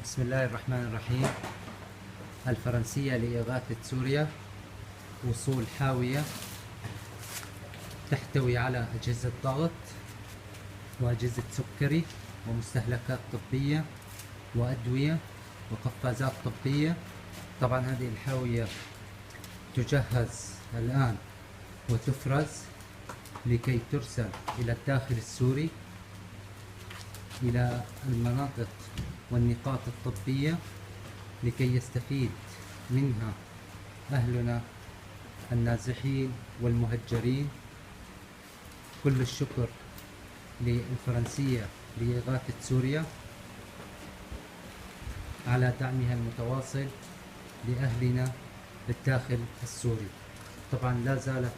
بسم الله الرحمن الرحيم. الفرنسية لإغاثة سوريا وصول حاوية تحتوي على أجهزة ضغط وأجهزة سكري ومستهلكات طبية وأدوية وقفازات طبية. طبعا هذه الحاوية تجهز الآن وتفرز لكي ترسل إلى الداخل السوري إلى المناطق والنقاط الطبية لكي يستفيد منها أهلنا النازحين والمهجرين. كل الشكر للفرنسية لإغاثة سوريا على دعمها المتواصل لأهلنا بالداخل السوري. طبعا لا زالت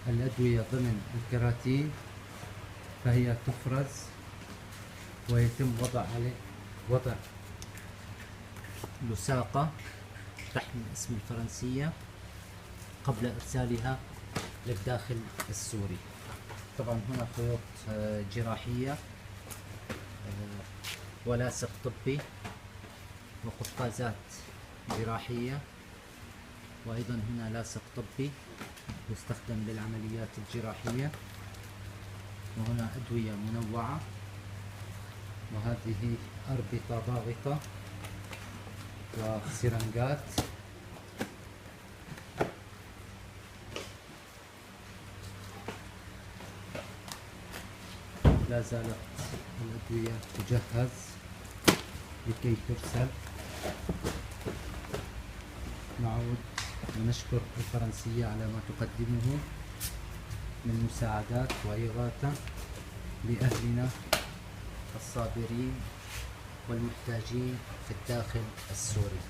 الأدوية ضمن الكراتين، فهي تفرز ويتم وضع لصاقة تحمل اسم الفرنسية قبل إرسالها للداخل السوري. طبعا هنا خيوط جراحية ولاصق طبي وقفازات جراحية، وأيضا هنا لاصق طبي يستخدم للعمليات الجراحية، وهنا أدوية منوعة، وهذه أربطة ضاغطة وسرنجات. لا زالت الأدوية تجهز لكي ترسل. نعود ونشكر الفرنسية على ما تقدمه من مساعدات وإغاثة لأهلنا الصابرين والمحتاجين في الداخل السوري.